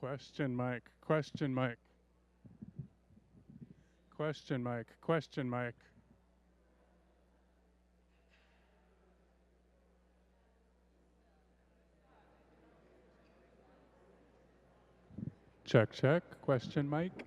Question mic, question mic, question mic, question mic. Check, check, question mic.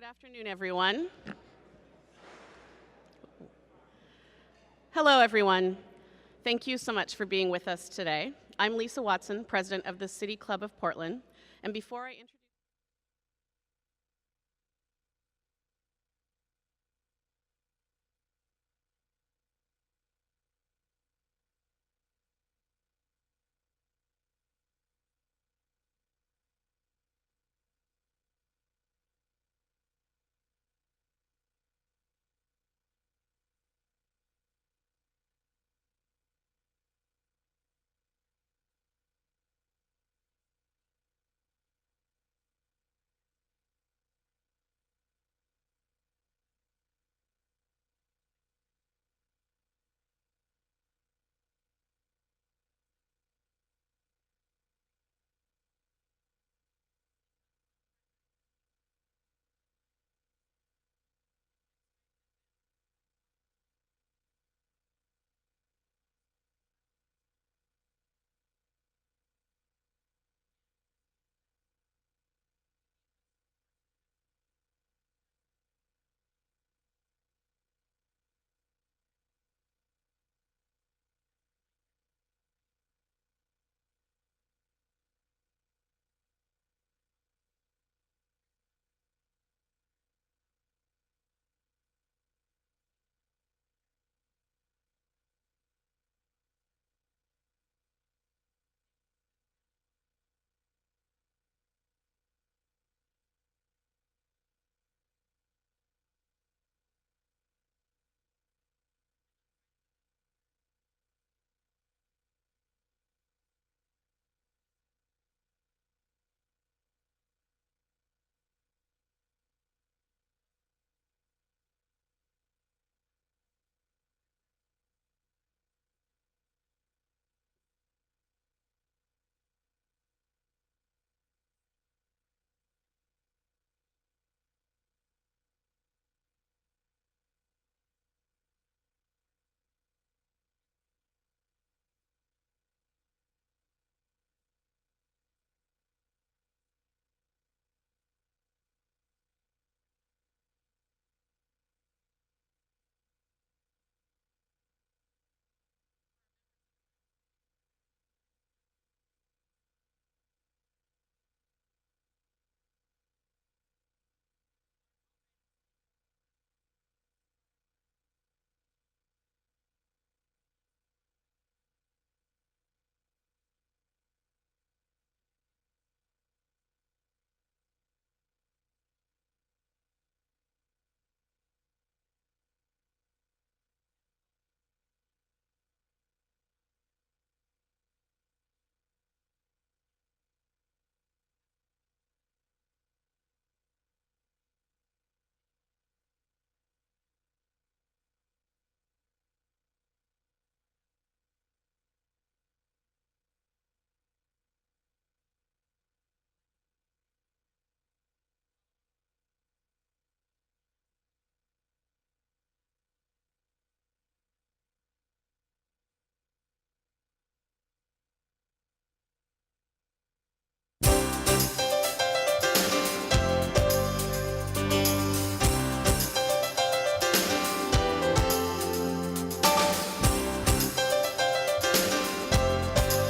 Good afternoon, everyone. Hello, everyone. Thank you so much for being with us today. I'm Lisa Watson, president of the City Club of Portland, and before I introduce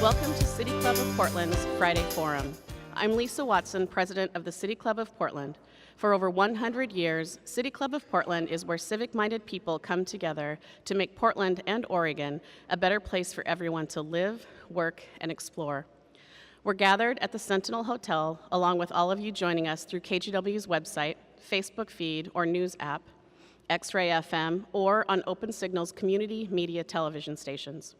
Welcome to City Club of Portland's Friday Forum. I'm Lisa Watson, president of the City Club of Portland. For over 100 years, City Club of Portland is where civic-minded people come together to make Portland and Oregon a better place for everyone to live, work, and explore. We're gathered at the Sentinel Hotel, along with all of you joining us through KGW's website, Facebook feed, or news app, X-Ray FM, or on Open Signal's community media television stations.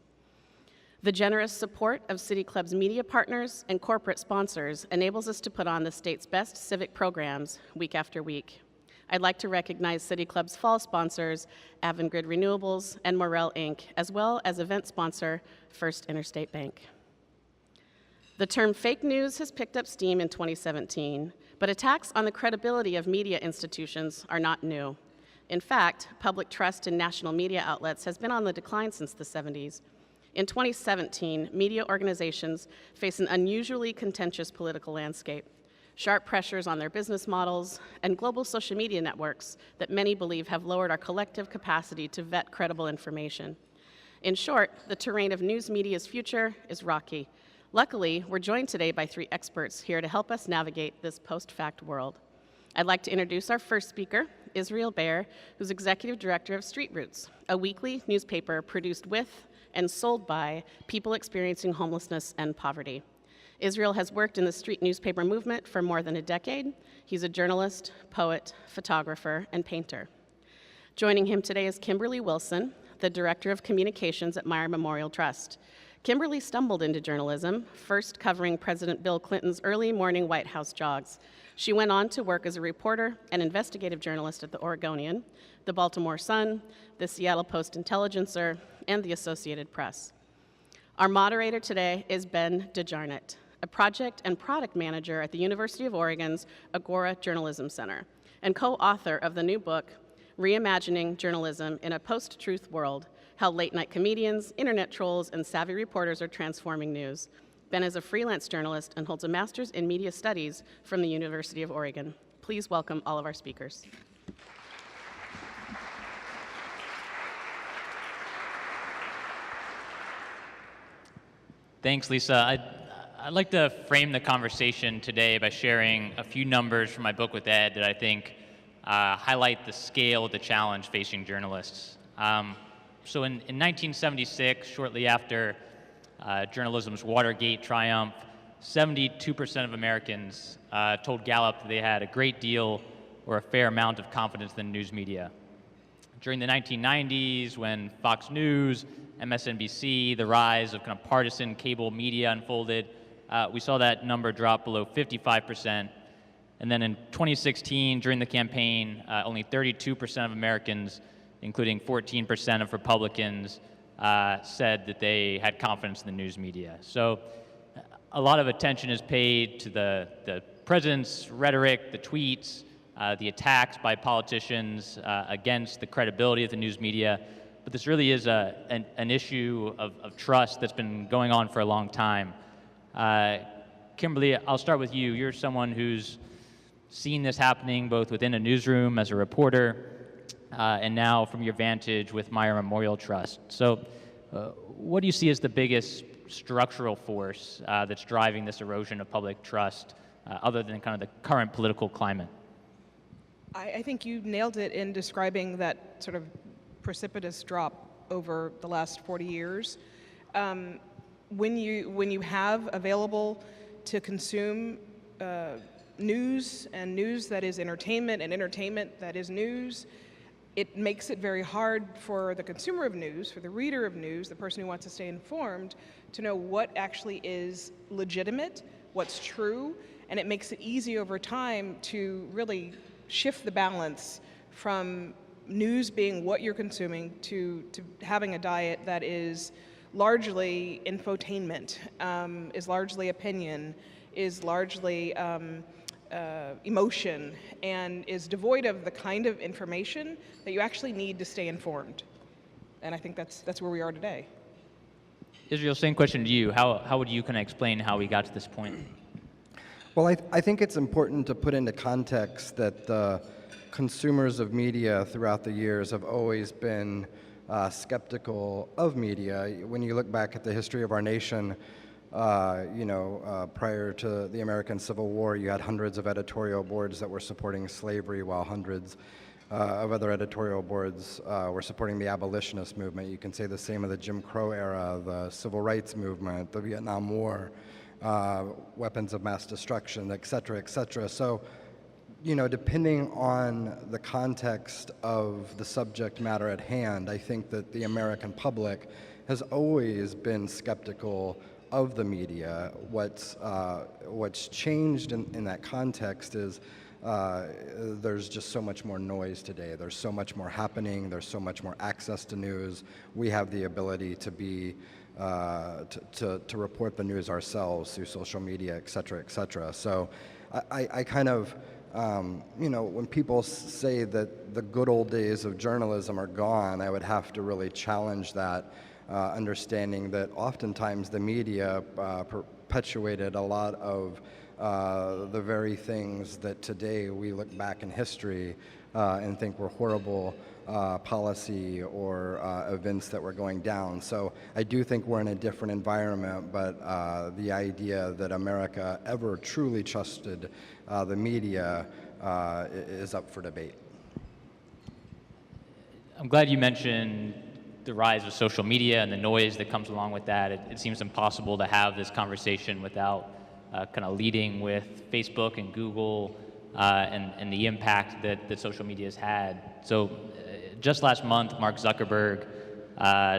The generous support of City Club's media partners and corporate sponsors enables us to put on the state's best civic programs week after week. I'd like to recognize City Club's fall sponsors, Avangrid Renewables and Morel Inc., as well as event sponsor, First Interstate Bank. The term fake news has picked up steam in 2017, but attacks on the credibility of media institutions are not new. In fact, public trust in national media outlets has been on the decline since the 70s. In 2017, media organizations face an unusually contentious political landscape, sharp pressures on their business models, and global social media networks that many believe have lowered our collective capacity to vet credible information. In short, the terrain of news media's future is rocky. Luckily, we're joined today by 3 experts here to help us navigate this post-fact world. I'd like to introduce our first speaker, Israel Bayer, who's Executive Director of Street Roots, a weekly newspaper produced with and sold by people experiencing homelessness and poverty. Israel has worked in the street newspaper movement for more than a decade. He's a journalist, poet, photographer, and painter. Joining him today is Kimberly Wilson, the Director of Communications at Meyer Memorial Trust. Kimberly stumbled into journalism, first covering President Bill Clinton's early morning White House jogs. She went on to work as a reporter and investigative journalist at the Oregonian, the Baltimore Sun, the Seattle Post-Intelligencer, and the Associated Press. Our moderator today is Ben DeJarnette, a project and product manager at the University of Oregon's Agora Journalism Center, and co-author of the new book, Reimagining Journalism in a Post-Truth World, How Late-Night Comedians, Internet Trolls, and Savvy Reporters Are Transforming News. Ben is a freelance journalist and holds a master's in media studies from the University of Oregon. Please welcome all of our speakers. Thanks, Lisa. I'd like to frame the conversation today by sharing a few numbers from my book with Ed that I think highlight the scale of the challenge facing journalists. So in 1976, shortly after journalism's Watergate triumph, 72% of Americans told Gallup that they had a great deal or a fair amount of confidence in the news media. During the 1990s, when Fox News, MSNBC, the rise of kind of partisan cable media unfolded, we saw that number drop below 55%. And then in 2016, during the campaign, only 32% of Americans, including 14% of Republicans, said that they had confidence in the news media. So a lot of attention is paid to the president's rhetoric, the tweets, the attacks by politicians against the credibility of the news media. But this really is an issue of trust that's been going on for a long time. Kimberly, I'll start with you. You're someone who's seen this happening both within a newsroom as a reporter and now from your vantage with Meyer Memorial Trust. So what do you see as the biggest structural force that's driving this erosion of public trust other than kind of the current political climate? I think you nailed it in describing that sort of precipitous drop over the last 40 years. When you have available to consume news, and news that is entertainment, and entertainment that is news, it makes it very hard for the consumer of news, for the reader of news, the person who wants to stay informed, to know what actually is legitimate, what's true, and it makes it easy over time to really shift the balance from news being what you're consuming to having a diet that is largely infotainment, is largely opinion, is largely emotion, and is devoid of the kind of information that you actually need to stay informed. And I think that's where we are today. Israel, same question to you. How would you kind of explain how we got to this point? Well, I think it's important to put into context that the consumers of media throughout the years have always been skeptical of media. When you look back at the history of our nation, Prior to the American Civil War, you had hundreds of editorial boards that were supporting slavery, while hundreds of other editorial boards were supporting the abolitionist movement. You can say the same of the Jim Crow era, the Civil Rights Movement, the Vietnam War, weapons of mass destruction, et cetera, et cetera. So, depending on the context of the subject matter at hand, I think that the American public has always been skeptical of the media. What's changed in that context is there's just so much more noise today. There's so much more happening. There's so much more access to news. We have the ability to be to report the news ourselves through social media, et cetera, et cetera. So I kind of, when people say that the good old days of journalism are gone, I would have to really challenge that, understanding that oftentimes the media perpetuated a lot of the very things that today we look back in history and think were horrible policy or events that were going down. So I do think we're in a different environment, but the idea that America ever truly trusted the media is up for debate. I'm glad you mentioned the rise of social media and the noise that comes along with that. It seems impossible to have this conversation without kind of leading with Facebook and Google and the impact that social media has had. So just last month, Mark Zuckerberg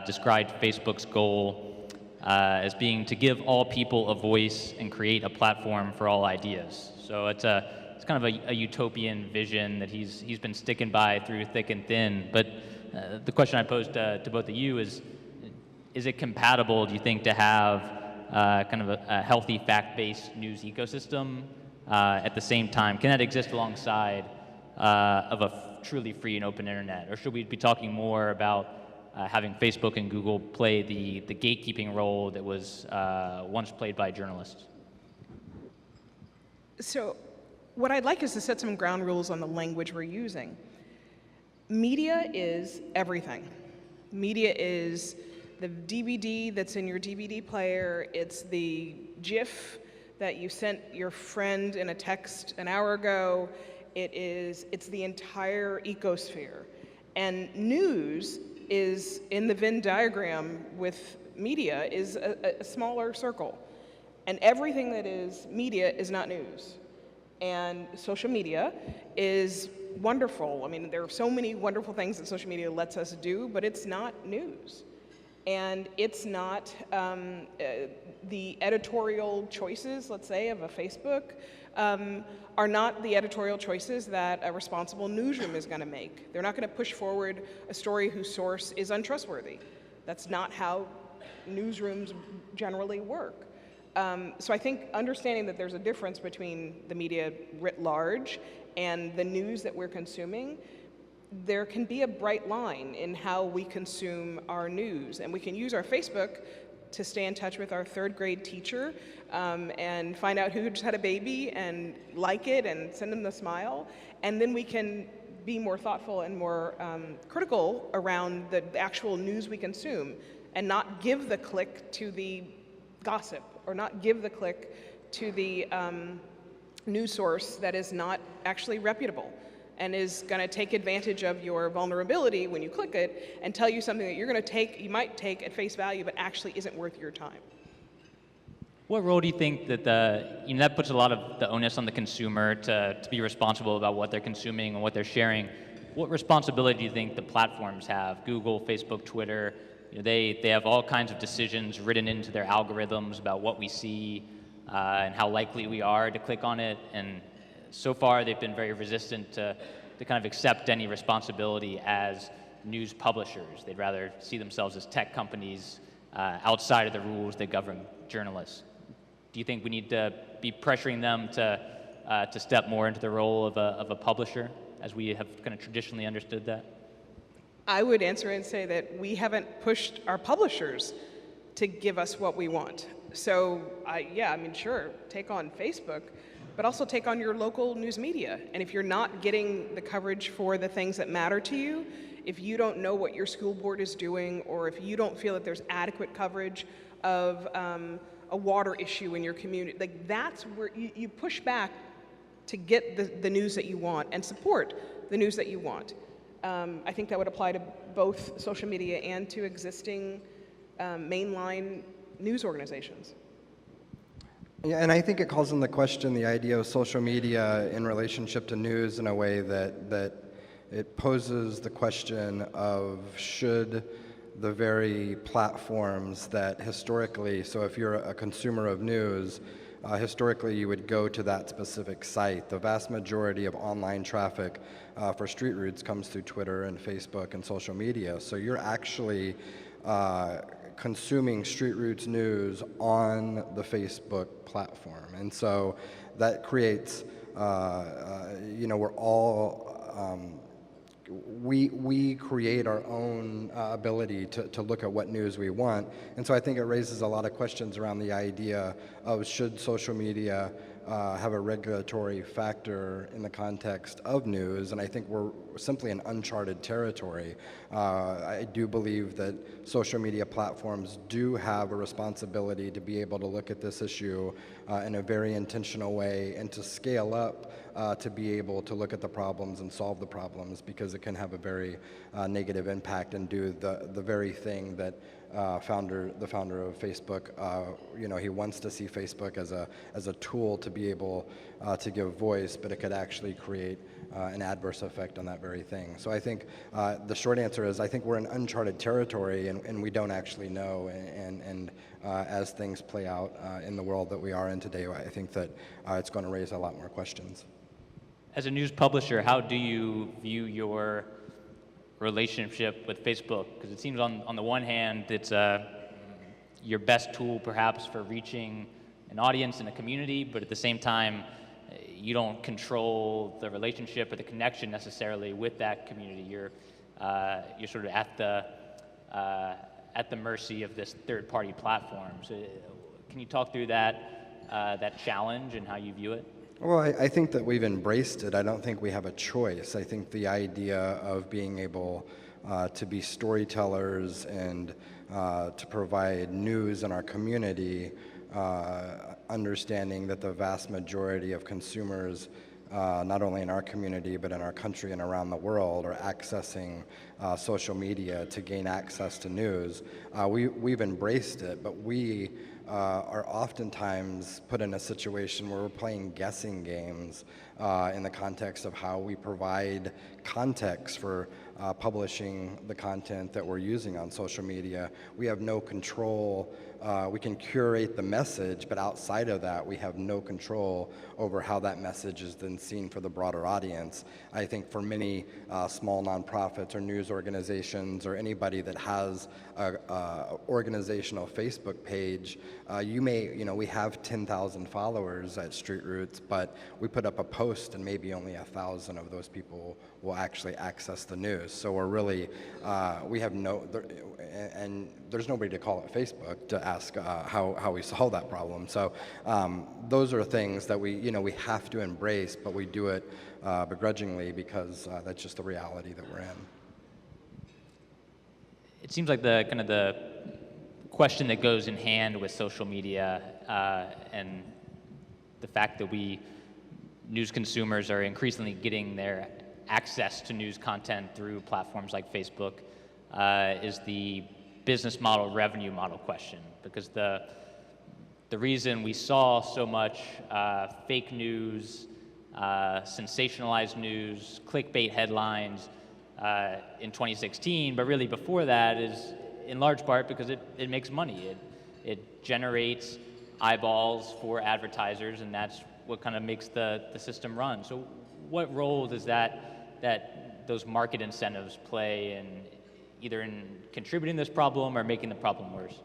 described Facebook's goal as being to give all people a voice and create a platform for all ideas. So it's kind of a utopian vision that he's been sticking by through thick and thin. But the question I posed to both of you is it compatible, do you think, to have kind of a healthy fact-based news ecosystem at the same time? Can that exist alongside of a truly free and open internet? Or should we be talking more about having Facebook and Google play the gatekeeping role that was once played by journalists? So what I'd like is to set some ground rules on the language we're using. Media is everything. Media is the DVD that's in your DVD player. It's the GIF that you sent your friend in a text an hour ago. It's the entire ecosphere. And news is, in the Venn diagram with media, is a smaller circle. And everything that is media is not news. And social media is wonderful. I mean, there are so many wonderful things that social media lets us do, but it's not news. And it's not the editorial choices, let's say, of a Facebook are not the editorial choices that a responsible newsroom is going to make. They're not going to push forward a story whose source is untrustworthy. That's not how newsrooms generally work. So I think understanding that there's a difference between the media writ large and the news that we're consuming, there can be a bright line in how we consume our news. And we can use our Facebook to stay in touch with our third grade teacher and find out who just had a baby and like it and send them the smile. And then we can be more thoughtful and more critical around the actual news we consume and not give the click to the gossip or not give the click to the news source that is not actually reputable and is going to take advantage of your vulnerability when you click it and tell you something that you might take at face value but actually isn't worth your time. What role do you think that that puts a lot of the onus on the consumer to be responsible about what they're consuming and what they're sharing? What responsibility do you think the platforms have? Google, Facebook, Twitter, they have all kinds of decisions written into their algorithms about what we see and how likely we are to click on it. And so far, they've been very resistant to kind of accept any responsibility as news publishers. They'd rather see themselves as tech companies outside of the rules that govern journalists. Do you think we need to be pressuring them to step more into the role of a publisher, as we have kind of traditionally understood that? I would answer and say that we haven't pushed our publishers to give us what we want. So, sure, take on Facebook, but also take on your local news media. And if you're not getting the coverage for the things that matter to you, if you don't know what your school board is doing, or if you don't feel that there's adequate coverage of a a water issue in your community. Like, that's where you push back to get the news that you want and support the news that you want. I think that would apply to both social media and to existing mainline news organizations. Yeah, and I think it calls into question the idea of social media in relationship to news in a way that it poses the question of should the very platforms that historically, so if you're a consumer of news, historically you would go to that specific site. The vast majority of online traffic for Street Roots comes through Twitter and Facebook and social media. So you're actually consuming Street Roots news on the Facebook platform. And so that creates, we're all, we create our own ability to look at what news we want. And so I think it raises a lot of questions around the idea of should social media have a regulatory factor in the context of news, and I think we're simply in uncharted territory. I do believe that social media platforms do have a responsibility to be able to look at this issue in a very intentional way and to scale up to be able to look at the problems and solve the problems, because it can have a very negative impact and do the very thing that the founder of Facebook, he wants to see Facebook as a tool to be able to give voice, but it could actually create an adverse effect on that very thing. So I think the short answer is I think we're in uncharted territory, and we don't actually know. And as things play out in the world that we are in today, I think that it's going to raise a lot more questions. As a news publisher, how do you view your relationship with Facebook? Because it seems on the one hand, it's your best tool perhaps for reaching an audience and a community, but at the same time, you don't control the relationship or the connection necessarily with that community. You're sort of at the mercy of this third-party platform. So can you talk through that challenge and how you view it? Well, I think that we've embraced it. I don't think we have a choice. I think the idea of being able to be storytellers and to provide news in our community, understanding that the vast majority of consumers, not only in our community but in our country and around the world, are accessing social media to gain access to news. We've embraced it, but we are oftentimes put in a situation where we're playing guessing games in the context of how we provide context for publishing the content that we're using on social media. We have no control. We can curate the message, but outside of that, we have no control over how that message is then seen for the broader audience. I think for many small nonprofits or news organizations or anybody that has a organizational Facebook page, we have 10,000 followers at Street Roots, but we put up a post and maybe only 1,000 of those people will actually access the news. So we're really, we have and there's nobody to call at Facebook to ask how we solve that problem. So those are things that we have to embrace, but we do it begrudgingly because that's just the reality that we're in. It seems like the question that goes in hand with social media and the fact that news consumers are increasingly getting their access to news content through platforms like Facebook is the business model, revenue model question. Because the reason we saw so much fake news, sensationalized news, clickbait headlines in 2016, but really before that, is in large part because it makes money. It generates eyeballs for advertisers, and that's what kind of makes the system run. So what role does those market incentives play in either in contributing to this problem or making the problem worse?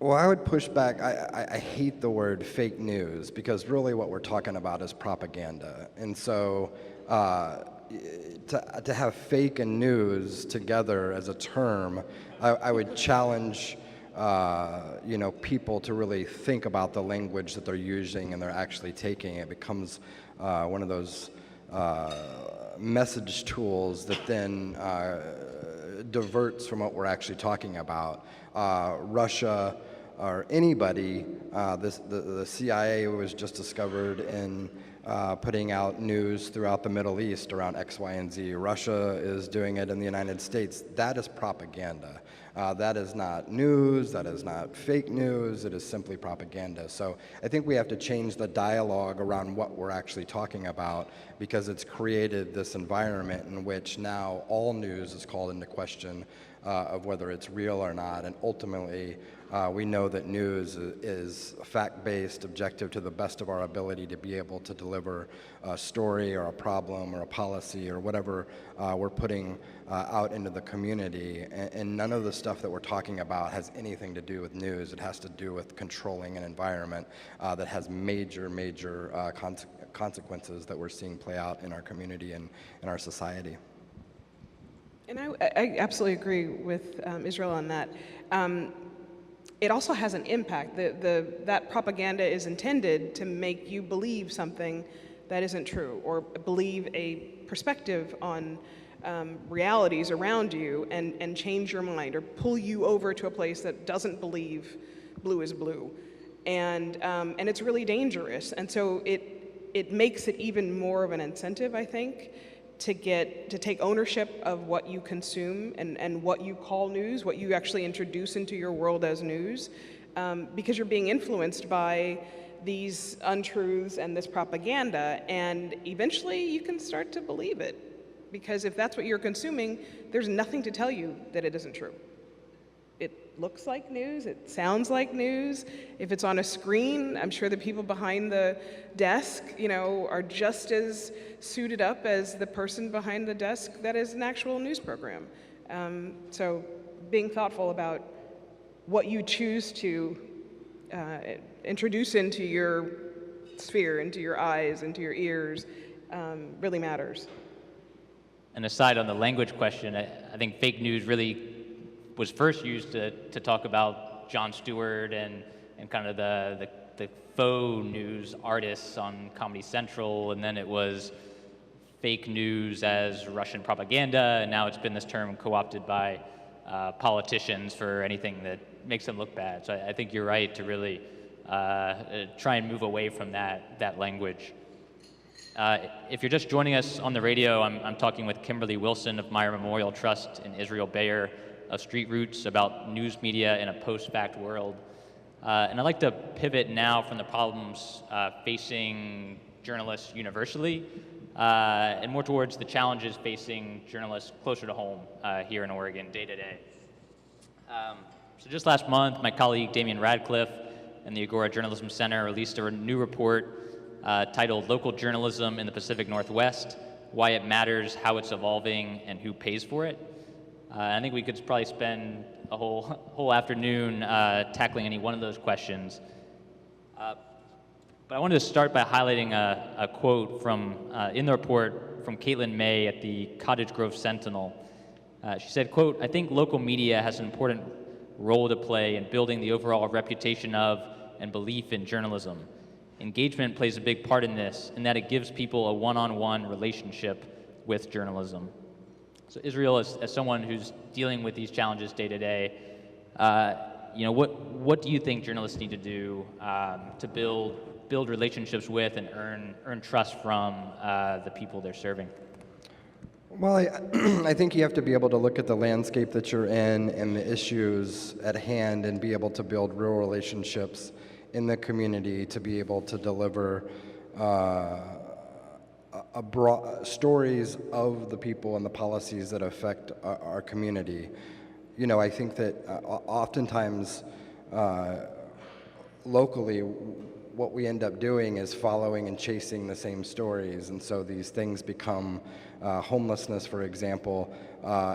Well, I would push back. I hate the word fake news because really what we're talking about is propaganda. And so to have fake and news together as a term, I would challenge people to really think about the language that they're using and they're actually taking. It becomes one of those message tools that then diverts from what we're actually talking about. Russia or anybody. The CIA was just discovered in putting out news throughout the Middle East around X, Y, and Z. Russia is doing it in the United States. That is propaganda. That is not news, that is not fake news, it is simply propaganda. So I think we have to change the dialogue around what we're actually talking about, because it's created this environment in which now all news is called into question of whether it's real or not. And ultimately, we know that news is fact-based, objective to the best of our ability to be able to deliver a story or a problem or a policy or whatever we're putting out into the community. And none of the stuff that we're talking about has anything to do with news. It has to do with controlling an environment that has major consequences that we're seeing play out in our community and in our society. And I absolutely agree with Israel on that. It also has an impact. That propaganda is intended to make you believe something that isn't true, or believe a perspective on realities around you, and change your mind, or pull you over to a place that doesn't believe blue is blue. And it's really dangerous. And so it makes it even more of an incentive, I think, to take ownership of what you consume and what you call news, what you actually introduce into your world as news, because you're being influenced by these untruths and this propaganda, and eventually you can start to believe it, because if that's what you're consuming, there's nothing to tell you that it isn't true. It looks like news, it sounds like news. If it's on a screen, I'm sure the people behind the desk, are just as suited up as the person behind the desk that is an actual news program. So being thoughtful about what you choose to introduce into your sphere, into your eyes, into your ears, really matters. And aside on the language question, I think fake news really was first used to talk about Jon Stewart and kind of the faux news artists on Comedy Central, and then it was fake news as Russian propaganda, and now it's been this term co-opted by politicians for anything that makes them look bad. So I think you're right to really try and move away from that language. If you're just joining us on the radio, I'm talking with Kimberly Wilson of Meyer Memorial Trust and Israel Bayer of Street Roots about news media in a post-fact world. And I'd like to pivot now from the problems facing journalists universally and more towards the challenges facing journalists closer to home here in Oregon day to day. So just last month, my colleague Damian Radcliffe and the Agora Journalism Center released a new report titled Local Journalism in the Pacific Northwest, Why It Matters, How It's Evolving, and Who Pays for It. I think we could probably spend a whole afternoon tackling any one of those questions. But I wanted to start by highlighting a quote from in the report from Caitlin May at the Cottage Grove Sentinel. She said, quote, "I think local media has an important role to play in building the overall reputation of and belief in journalism. Engagement plays a big part in this, in that it gives people a one-on-one relationship with journalism." So Israel, as someone who's dealing with these challenges day to day, what do you think journalists need to do to build relationships with and earn trust from the people they're serving? Well, I think you have to be able to look at the landscape that you're in and the issues at hand and be able to build real relationships in the community to be able to deliver stories of the people and the policies that affect our community. I think that oftentimes locally what we end up doing is following and chasing the same stories, and so these things become homelessness, for example.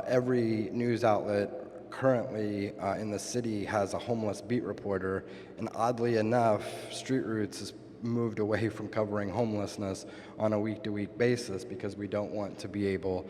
Every news outlet currently in the city has a homeless beat reporter, and oddly enough, Street Roots has moved away from covering homelessness on a week-to-week basis because we don't want to be able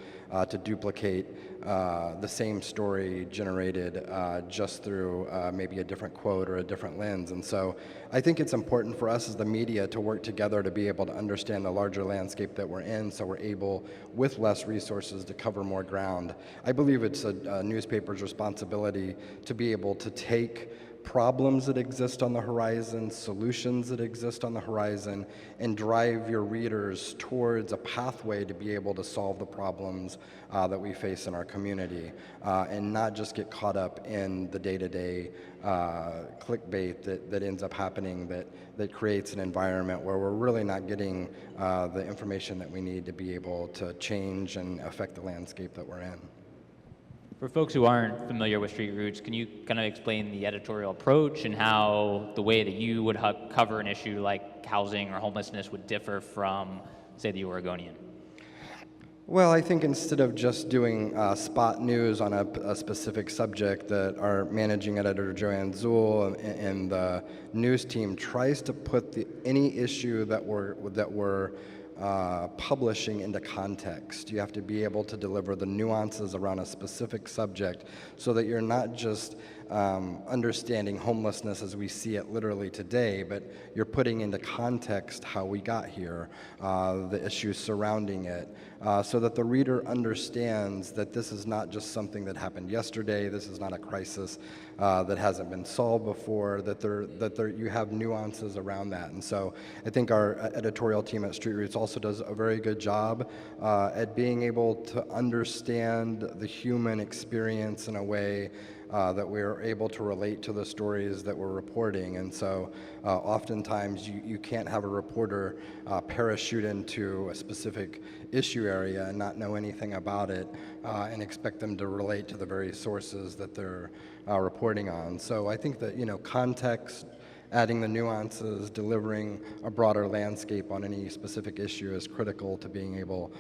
to duplicate the same story generated just through maybe a different quote or a different lens. And so I think it's important for us as the media to work together to be able to understand the larger landscape that we're in, so we're able, with less resources, to cover more ground. I believe it's a newspaper's responsibility to be able to take problems that exist on the horizon, solutions that exist on the horizon, and drive your readers towards a pathway to be able to solve the problems that we face in our community, and not just get caught up in the day-to-day clickbait that ends up happening that creates an environment where we're really not getting the information that we need to be able to change and affect the landscape that we're in. For folks who aren't familiar with Street Roots, can you kind of explain the editorial approach and how the way that you would cover an issue like housing or homelessness would differ from, say, the Oregonian? Well, I think instead of just doing spot news on a specific subject, that our managing editor, Joanne Zuhl, and the news team tries to put any issue that we're publishing into context. You have to be able to deliver the nuances around a specific subject so that you're not just understanding homelessness as we see it literally today, but you're putting into context how we got here, the issues surrounding it, so that the reader understands that this is not just something that happened yesterday, this is not a crisis that hasn't been solved before, that you have nuances around that. And so I think our editorial team at Street Roots also does a very good job at being able to understand the human experience in a way that we're able to relate to the stories that we're reporting. And so oftentimes you can't have a reporter parachute into a specific issue area and not know anything about it and expect them to relate to the very sources that they're reporting on. So I think that, context, adding the nuances, delivering a broader landscape on any specific issue is critical to being able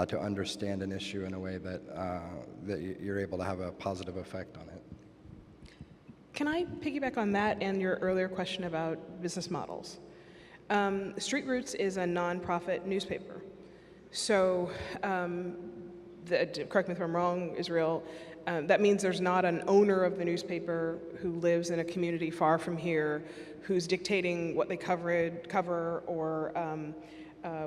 to understand an issue in a way that you're able to have a positive effect on it. Can I piggyback on that and your earlier question about business models? Street Roots is a nonprofit newspaper. So, correct me if I'm wrong, Israel, that means there's not an owner of the newspaper who lives in a community far from here who's dictating what they cover or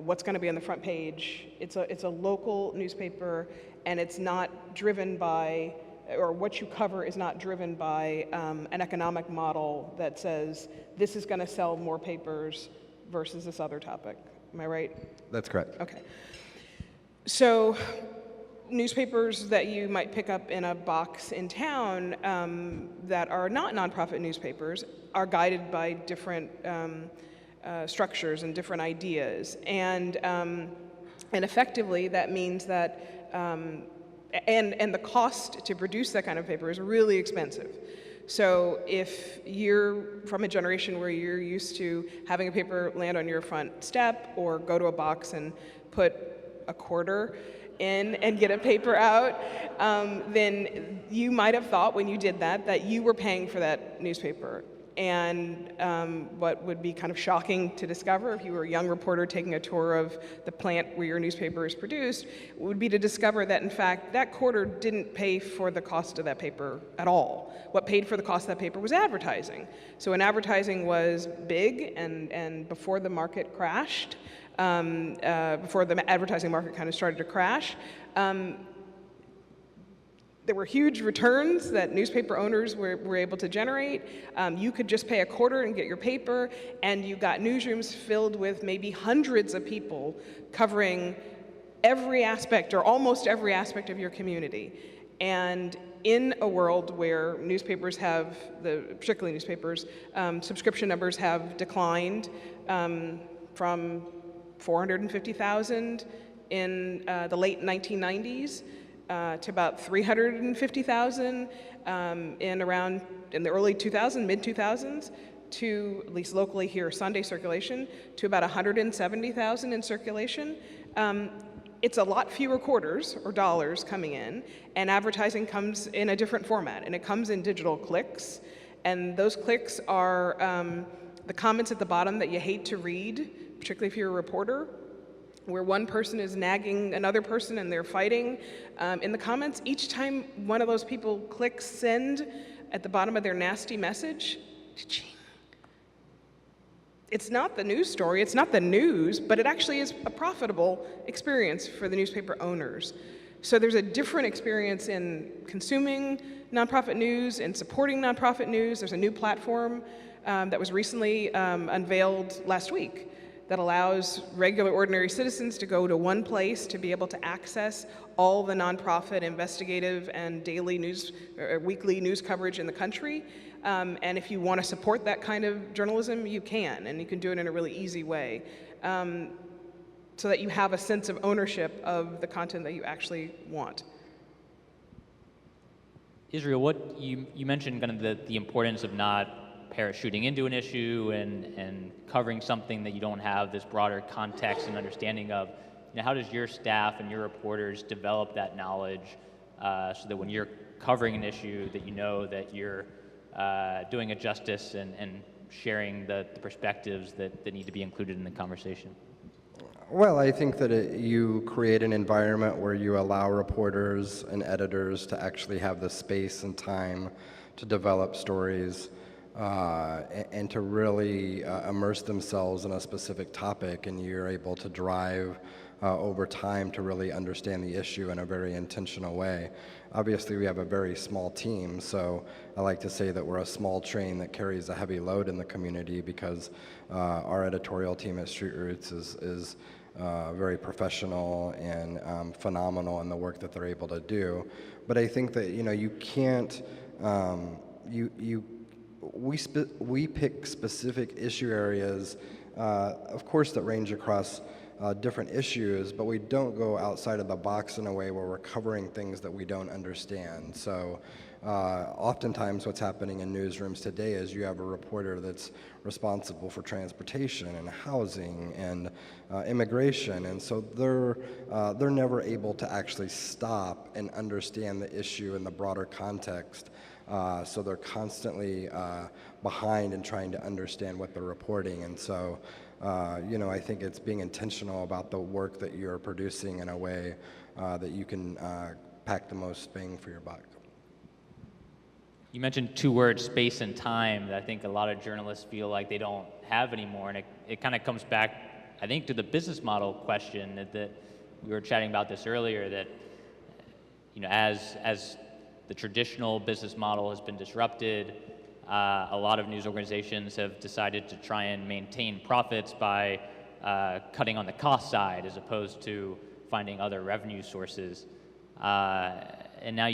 what's going to be on the front page. It's a local newspaper, and it's not driven by, or what you cover is not driven by an economic model that says this is going to sell more papers versus this other topic. Am I right? That's correct. Okay. So newspapers that you might pick up in a box in town that are not nonprofit newspapers are guided by different structures and different ideas. And effectively, that means that and the cost to produce that kind of paper is really expensive. So if you're from a generation where you're used to having a paper land on your front step or go to a box and put a quarter in and get a paper out, then you might have thought when you did that you were paying for that newspaper. And what would be kind of shocking to discover if you were a young reporter taking a tour of the plant where your newspaper is produced would be to discover that, in fact, that quarter didn't pay for the cost of that paper at all. What paid for the cost of that paper was advertising. So when advertising was big and before the market crashed, before the advertising market kind of started to crash, there were huge returns that newspaper owners were able to generate. You could just pay a quarter and get your paper, and you got newsrooms filled with maybe hundreds of people covering every aspect or almost every aspect of your community. And in a world where newspapers have, particularly newspapers, subscription numbers have declined from 450,000 in the late 1990s to about 350,000 in the early 2000s, mid-2000s, to, at least locally here, Sunday circulation, to about 170,000 in circulation. It's a lot fewer quarters or dollars coming in, and advertising comes in a different format, and it comes in digital clicks, and those clicks are the comments at the bottom that you hate to read, particularly if you're a reporter, where one person is nagging another person and they're fighting. In the comments, each time one of those people clicks send at the bottom of their nasty message, it's not the news story, it's not the news, but it actually is a profitable experience for the newspaper owners. So there's a different experience in consuming nonprofit news and supporting nonprofit news. There's a new platform that was recently unveiled last week that allows regular, ordinary citizens to go to one place to be able to access all the nonprofit, investigative, and daily news, or weekly news coverage in the country. And if you want to support that kind of journalism, you can, and you can do it in a really easy way, so that you have a sense of ownership of the content that you actually want. Israel, what you mentioned kind of the importance of not parachuting into an issue and covering something that you don't have this broader context and understanding of. You know, how does your staff and your reporters develop that knowledge so that when you're covering an issue that you know that you're doing it justice and sharing the perspectives that need to be included in the conversation? Well, I think that you create an environment where you allow reporters and editors to actually have the space and time to develop stories and to really immerse themselves in a specific topic, and you're able to drive over time to really understand the issue in a very intentional way. Obviously, we have a very small team, so I like to say that we're a small train that carries a heavy load in the community, because our editorial team at Street Roots is very professional and phenomenal in the work that they're able to do. But I think that, you know, you can't, we pick specific issue areas, of course, that range across different issues, but we don't go outside of the box in a way where we're covering things that we don't understand. So oftentimes what's happening in newsrooms today is you have a reporter that's responsible for transportation and housing and immigration, and so they're never able to actually stop and understand the issue in the broader context. So they're constantly behind in trying to understand what they're reporting. And so, you know, I think it's being intentional about the work that you're producing in a way that you can pack the most bang for your buck. You mentioned two words, space and time, that I think a lot of journalists feel like they don't have anymore. And it kind of comes back, I think, to the business model question that we were chatting about this earlier, that, you know, as the traditional business model has been disrupted, a lot of news organizations have decided to try and maintain profits by cutting on the cost side as opposed to finding other revenue sources. And now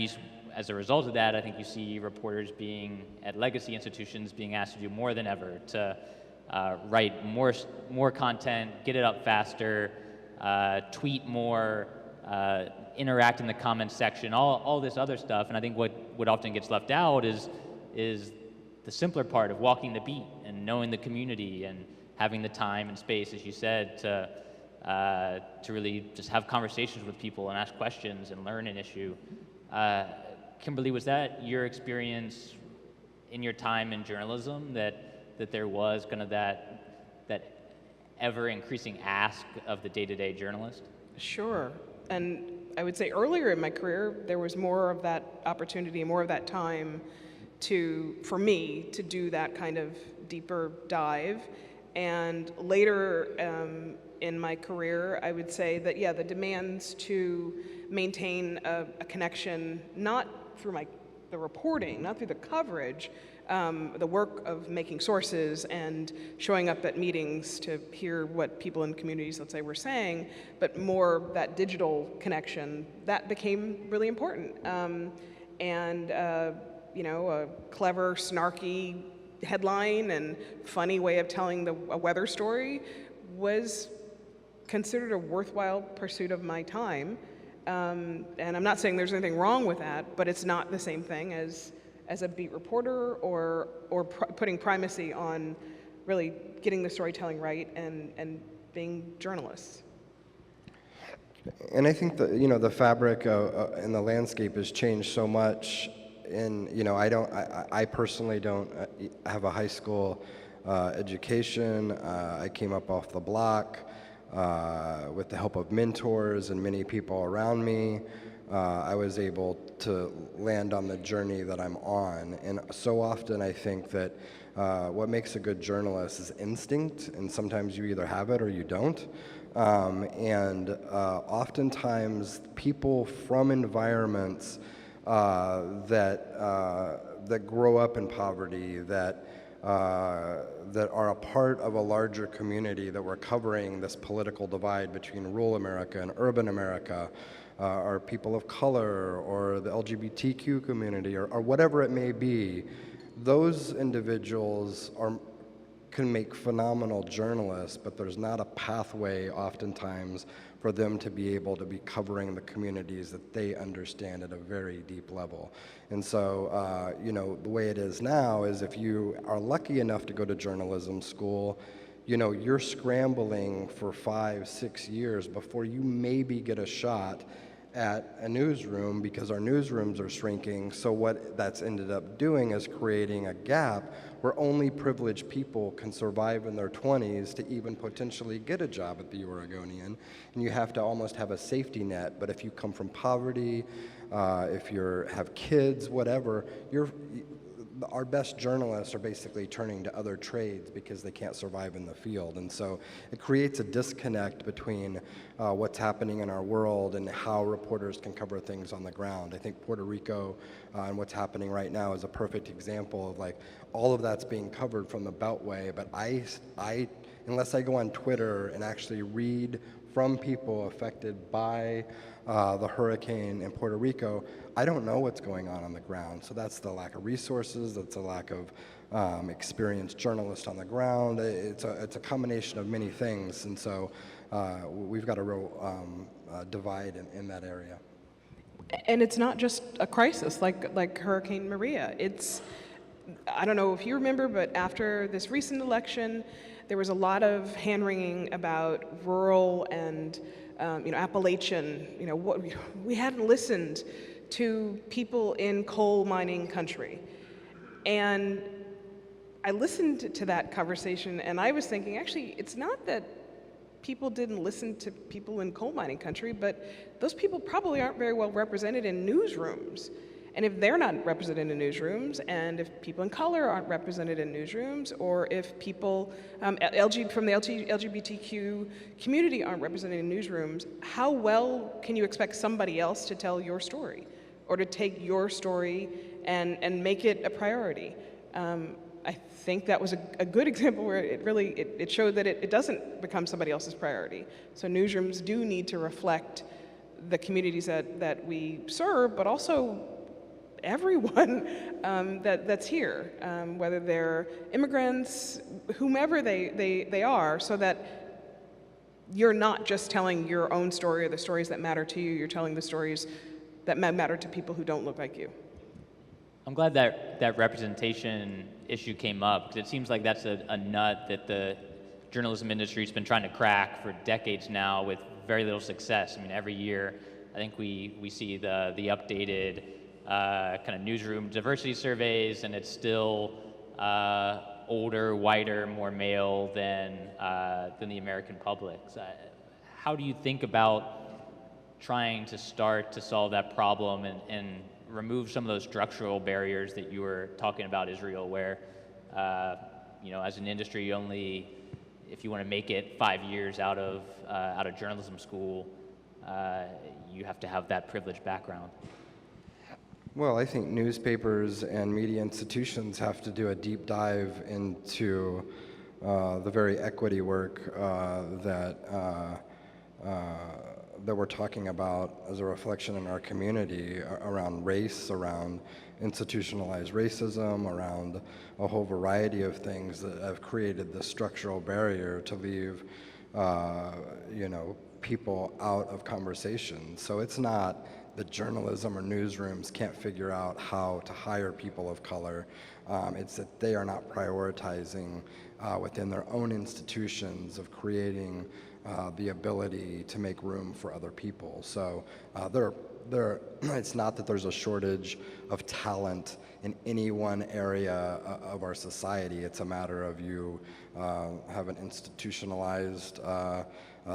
as a result of that, I think you see reporters at legacy institutions being asked to do more than ever, to write more content, get it up faster, tweet more, interact in the comments section, all this other stuff. And I think what often gets left out is the simpler part of walking the beat and knowing the community and having the time and space, as you said, to really just have conversations with people and ask questions and learn an issue. Kimberly, was that your experience in your time in journalism, that there was kind of that ever-increasing ask of the day-to-day journalist? Sure. And I would say earlier in my career, there was more of that opportunity, more of that time for me to do that kind of deeper dive. And later in my career, I would say that, yeah, the demands to maintain a connection, not through the reporting, not through the coverage, the work of making sources and showing up at meetings to hear what people in communities, let's say, were saying, but more that digital connection, that became really important. You know, a clever, snarky headline and funny way of telling a weather story was considered a worthwhile pursuit of my time. And I'm not saying there's anything wrong with that, but it's not the same thing as a beat reporter or putting primacy on really getting the storytelling right and being journalists. And I think that, you know, the fabric and the landscape has changed so much. And, you know, I personally don't have a high school education. I came up off the block with the help of mentors and many people around me. I was able to land on the journey that I'm on. And so often I think that what makes a good journalist is instinct, and sometimes you either have it or you don't. Oftentimes people from environments that grow up in poverty, that are a part of a larger community, that we're covering this political divide between rural America and urban America, or people of color, or the LGBTQ community, or whatever it may be, those individuals can make phenomenal journalists, but there's not a pathway oftentimes for them to be able to be covering the communities that they understand at a very deep level. And so, the way it is now is if you are lucky enough to go to journalism school, you're scrambling for 5-6 years before you maybe get a shot at a newsroom, because our newsrooms are shrinking. So what that's ended up doing is creating a gap where only privileged people can survive in their 20s to even potentially get a job at the Oregonian. And you have to almost have a safety net. But if you come from poverty, if you have kids, whatever, our best journalists are basically turning to other trades because they can't survive in the field. And so it creates a disconnect between what's happening in our world and how reporters can cover things on the ground. I think Puerto Rico and what's happening right now is a perfect example of like all of that's being covered from the Beltway, but I unless I go on Twitter and actually read from people affected by the hurricane in Puerto Rico, I don't know what's going on the ground. So that's the lack of resources, that's a lack of experienced journalists on the ground. It's a combination of many things, and so we've got a real divide in that area. And it's not just a crisis like Hurricane Maria. I don't know if you remember, but after this recent election, there was a lot of hand-wringing about rural and Appalachian. We hadn't listened to people in coal mining country. And I listened to that conversation, and I was thinking, actually, it's not that people didn't listen to people in coal mining country, but those people probably aren't very well represented in newsrooms. And if they're not represented in newsrooms, and if people in color aren't represented in newsrooms, or if people from the LGBTQ community aren't represented in newsrooms, how well can you expect somebody else to tell your story, or to take your story and make it a priority? I think that was a good example where it showed that it doesn't become somebody else's priority. So newsrooms do need to reflect the communities that we serve, but also everyone that's here, whether they're immigrants, whomever they are, so that you're not just telling your own story or the stories that matter to you, you're telling the stories that matter to people who don't look like you. I'm glad that representation issue came up, because it seems like that's a nut that the journalism industry's been trying to crack for decades now with very little success. I mean, every year, I think we see the updated kind of newsroom diversity surveys, and it's still older, whiter, more male than the American public. So how do you think about trying to start to solve that problem and remove some of those structural barriers that you were talking about, Israel, where as an industry, if you want to make it 5 years out of journalism school, you have to have that privileged background? Well, I think newspapers and media institutions have to do a deep dive into the very equity work that we're talking about as a reflection in our community around race, around institutionalized racism, around a whole variety of things that have created the structural barrier to leave people out of conversation. So it's not that journalism or newsrooms can't figure out how to hire people of color. It's that they are not prioritizing within their own institutions of creating the ability to make room for other people. So there are it's not that there's a shortage of talent in any one area of our society. It's a matter of you have an institutionalized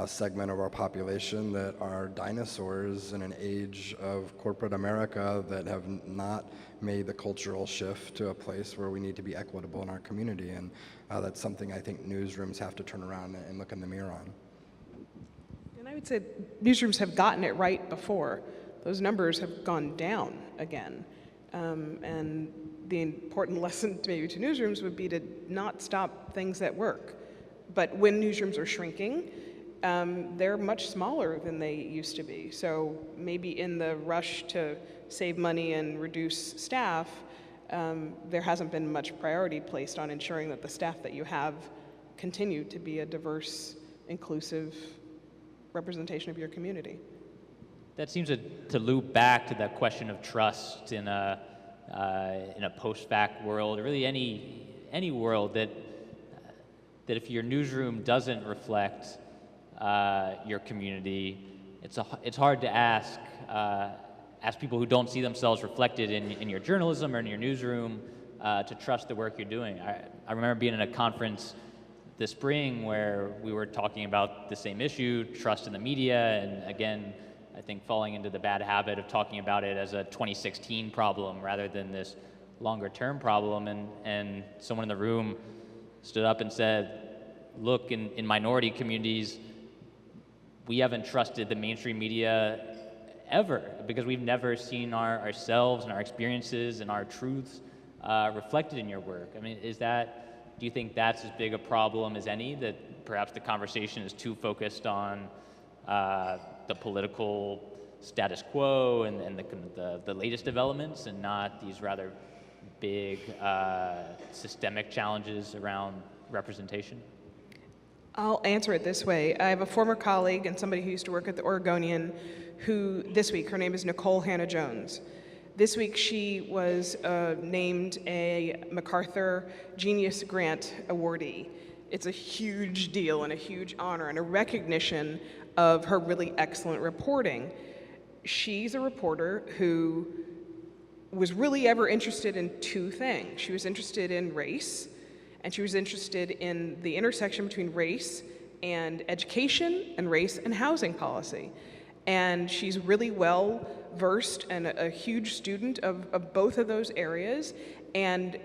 segment of our population that are dinosaurs in an age of corporate America that have not made the cultural shift to a place where we need to be equitable in our community. And that's something I think newsrooms have to turn around and look in the mirror on. And I would say newsrooms have gotten it right before. Those numbers have gone down again. And the important lesson maybe to newsrooms would be to not stop things that work. But when newsrooms are shrinking, they're much smaller than they used to be. So maybe in the rush to save money and reduce staff, there hasn't been much priority placed on ensuring that the staff that you have continue to be a diverse, inclusive representation of your community. That seems to loop back to that question of trust in a post-fact world, or really any world that if your newsroom doesn't reflect your community, it's hard to ask people who don't see themselves reflected in your journalism or in your newsroom to trust the work you're doing. I remember being in a conference this spring where we were talking about the same issue, trust in the media, and again, I think falling into the bad habit of talking about it as a 2016 problem rather than this longer term problem. And someone in the room stood up and said, look, in minority communities, we haven't trusted the mainstream media ever because we've never seen ourselves and our experiences and our truths reflected in your work. I mean, do you think that's as big a problem as any, that perhaps the conversation is too focused on the political status quo and the latest developments and not these rather big systemic challenges around representation? I'll answer it this way. I have a former colleague and somebody who used to work at the Oregonian who this week, her name is Nicole Hannah-Jones. This week she was named a MacArthur Genius Grant awardee. It's a huge deal and a huge honor and a recognition of her really excellent reporting. She's a reporter who was really ever interested in two things. She was interested in race, and she was interested in the intersection between race and education and race and housing policy. And she's really well versed and a huge student of both of those areas. And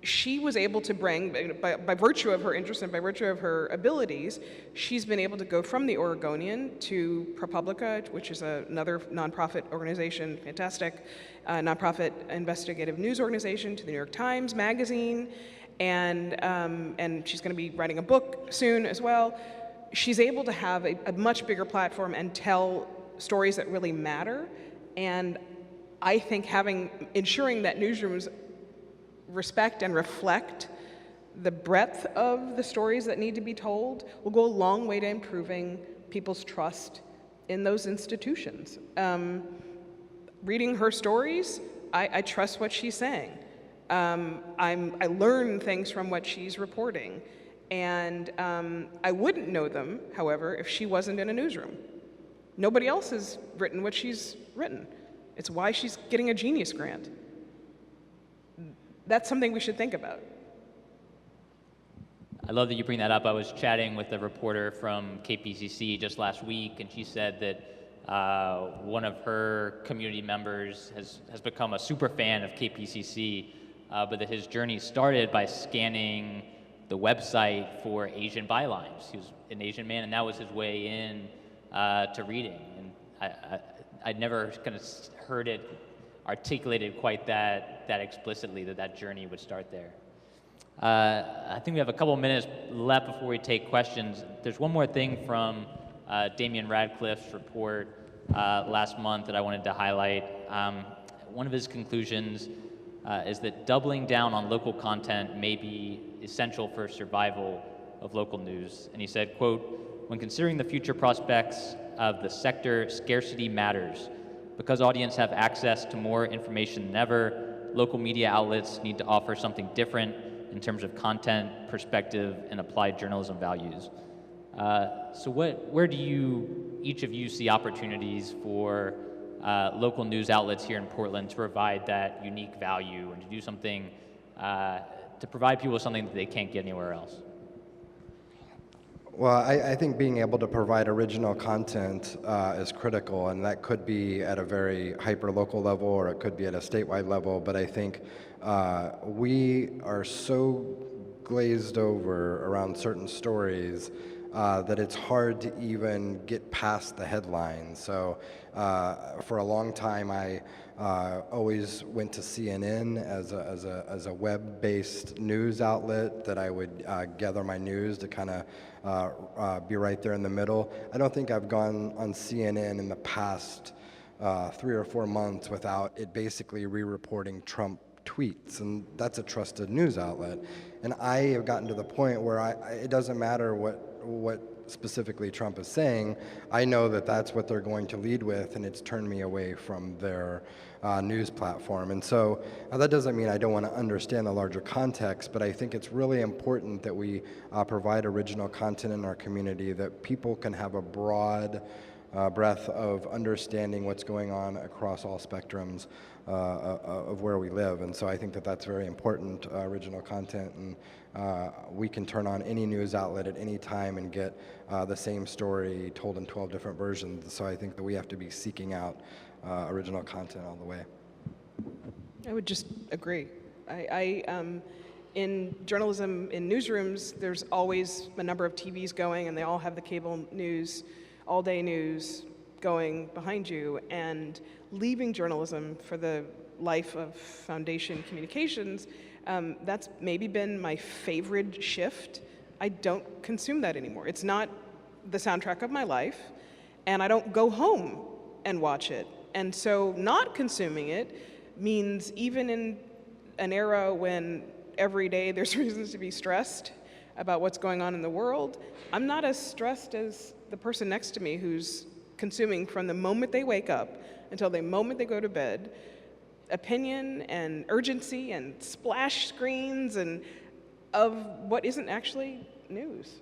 she was able to bring, by virtue of her interest and by virtue of her abilities, she's been able to go from the Oregonian to ProPublica, which is another nonprofit organization, fantastic nonprofit investigative news organization, to the New York Times Magazine, and she's going to be writing a book soon as well. She's able to have a much bigger platform and tell stories that really matter. And I think ensuring that newsrooms respect and reflect the breadth of the stories that need to be told will go a long way to improving people's trust in those institutions. Reading her stories, I trust what she's saying. I learn things from what she's reporting. And I wouldn't know them, however, if she wasn't in a newsroom. Nobody else has written what she's written. It's why she's getting a Genius Grant. That's something we should think about. I love that you bring that up. I was chatting with a reporter from KPCC just last week, and she said that one of her community members has become a super fan of KPCC, but that his journey started by scanning the website for Asian bylines. He was an Asian man, and that was his way in to reading. And I'd never kind of heard it articulated quite that explicitly, that journey would start there. I think we have a couple minutes left before we take questions. There's one more thing from Damian Radcliffe's report last month that I wanted to highlight. One of his conclusions is that doubling down on local content may be essential for survival of local news. And he said, quote, "When considering the future prospects of the sector, scarcity matters. Because audiences have access to more information than ever, local media outlets need to offer something different in terms of content, perspective, and applied journalism values." So where do each of you see opportunities for local news outlets here in Portland to provide that unique value and to do something, to provide people with something that they can't get anywhere else? Well, I think being able to provide original content is critical, and that could be at a very hyper-local level or it could be at a statewide level, but I think we are so glazed over around certain stories that it's hard to even get past the headlines. So for a long time, I always went to CNN as a web-based news outlet that I would gather my news to kind of be right there in the middle. I don't think I've gone on CNN in the past 3 or 4 months without it basically re-reporting Trump tweets, and that's a trusted news outlet. And I have gotten to the point where it doesn't matter what specifically Trump is saying. I know that that's what they're going to lead with, and it's turned me away from their news platform. And so that doesn't mean I don't want to understand the larger context, but I think it's really important that we provide original content in our community, that people can have a broad breadth of understanding what's going on across all spectrums of where we live. And so I think that that's very important, original content, and we can turn on any news outlet at any time and get the same story told in 12 different versions. So I think that we have to be seeking out original content all the way. I would just agree. In journalism, in newsrooms, there's always a number of TVs going, and they all have the cable news, all-day news going behind you. And leaving journalism for the life of Foundation Communications, that's maybe been my favorite shift. I don't consume that anymore. It's not the soundtrack of my life, and I don't go home and watch it. And so not consuming it means even in an era when every day there's reasons to be stressed about what's going on in the world, I'm not as stressed as the person next to me who's consuming from the moment they wake up until the moment they go to bed, opinion and urgency and splash screens and of what isn't actually news.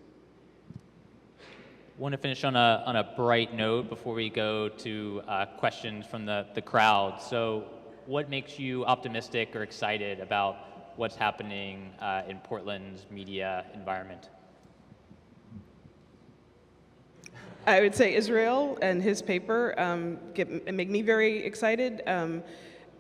Want to finish on a bright note before we go to questions from the crowd. So what makes you optimistic or excited about what's happening in Portland's media environment? I would say Israel and his paper make me very excited.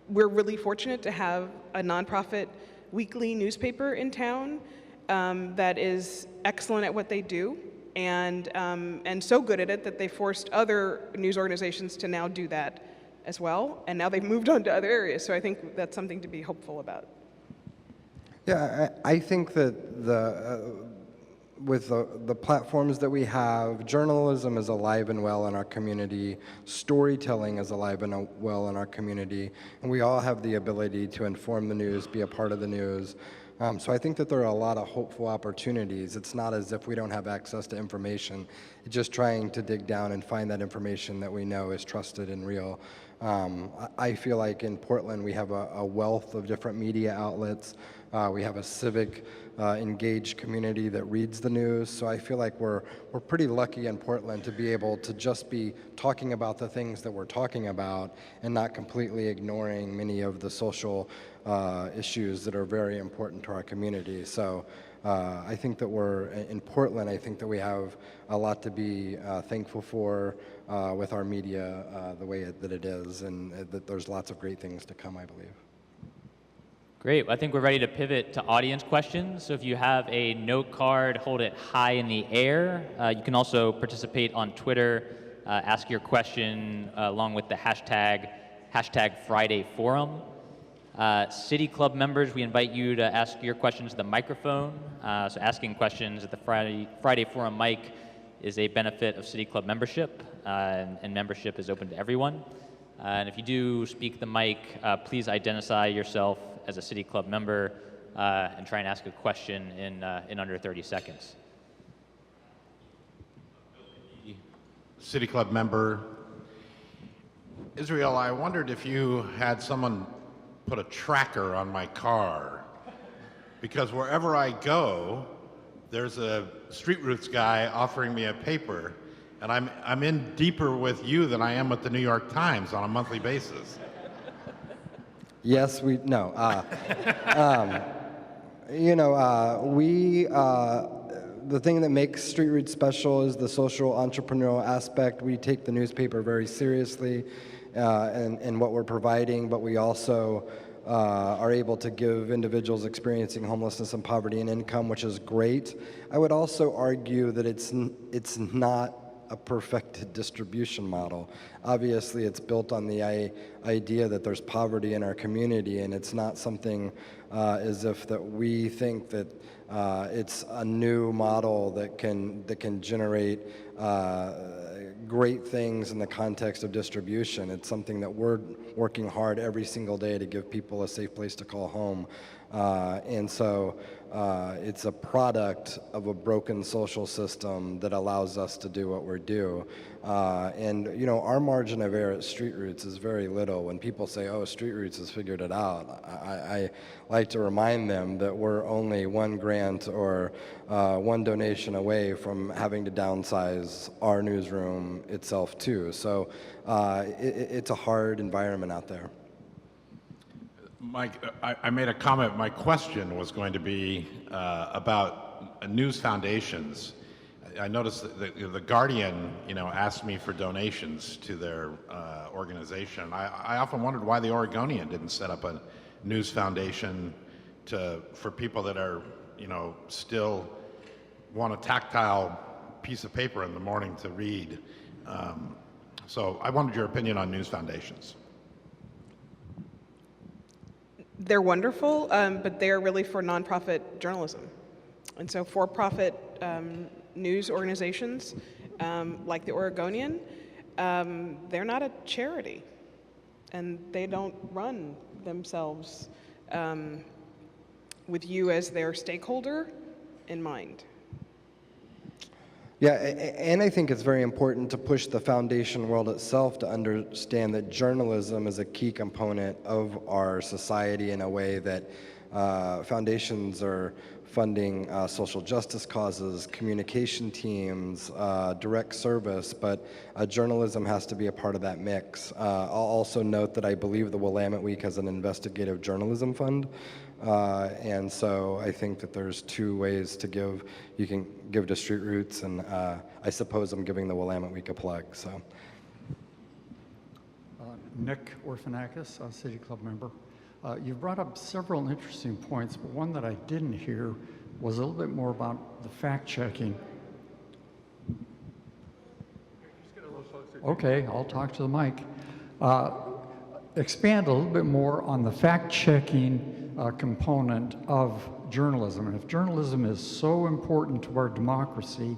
We're really fortunate to have a nonprofit weekly newspaper in town that is excellent at what they do, and so good at it that they forced other news organizations to now do that as well, and now they've moved on to other areas, so I think that's something to be hopeful about. Yeah, I think that with the platforms that we have, journalism is alive and well in our community, storytelling is alive and well in our community, and we all have the ability to inform the news, be a part of the news. So I think that there are a lot of hopeful opportunities. It's not as if we don't have access to information. It's just trying to dig down and find that information that we know is trusted and real. I feel like in Portland we have a wealth of different media outlets. We have a civic engaged community that reads the news. So I feel like we're pretty lucky in Portland to be able to just be talking about the things that we're talking about and not completely ignoring many of the social issues that are very important to our community. So I think that in Portland, I think that we have a lot to be thankful for with our media the way that it is, and that there's lots of great things to come, I believe. Great. I think we're ready to pivot to audience questions. So if you have a note card, hold it high in the air. You can also participate on Twitter, ask your question along with the hashtag #FridayForum. City Club members, we invite you to ask your questions to the microphone. So asking questions at the Friday Forum mic is a benefit of City Club membership, and membership is open to everyone. And if you do speak the mic, please identify yourself as a City Club member and try and ask a question in under 30 seconds. City Club member. Israel, I wondered if you had someone put a tracker on my car, because wherever I go, there's a Street Roots guy offering me a paper, And I'm in deeper with you than I am with the New York Times on a monthly basis. Yes, we, no. The thing that makes Street Roots special is the social entrepreneurial aspect. We take the newspaper very seriously and what we're providing, but we also are able to give individuals experiencing homelessness and poverty and income, which is great. I would also argue that it's not a perfected distribution model. Obviously, it's built on the idea that there's poverty in our community, and it's not something as if that we think that it's a new model that can generate great things in the context of distribution. It's something that we're working hard every single day to give people a safe place to call home. And so it's a product of a broken social system that allows us to do what we do. And our margin of error at Street Roots is very little. When people say, oh, Street Roots has figured it out, I like to remind them that we're only one grant or one donation away from having to downsize our newsroom itself too. So it's a hard environment out there. Mike, I made a comment. My question was going to be about news foundations. I noticed that the Guardian, asked me for donations to their organization. I often wondered why the Oregonian didn't set up a news foundation for people that are, still want a tactile piece of paper in the morning to read. So I wanted your opinion on news foundations. They're wonderful, but they're really for nonprofit journalism. And so for-profit news organizations like the Oregonian, they're not a charity, and they don't run themselves with you as their stakeholder in mind. Yeah, and I think it's very important to push the foundation world itself to understand that journalism is a key component of our society in a way that foundations are funding social justice causes, communication teams, direct service, but journalism has to be a part of that mix. I'll also note that I believe the Willamette Week has an investigative journalism fund. And so I think that there's two ways to give. You can give to Street Roots, and I suppose I'm giving the Willamette Week a plug. So, Nick Orphanakis, a City Club member. You brought up several interesting points, but one that I didn't hear was a little bit more about the fact-checking. Okay, I'll talk to the mic. Expand a little bit more on the fact-checking component of journalism. And if journalism is so important to our democracy,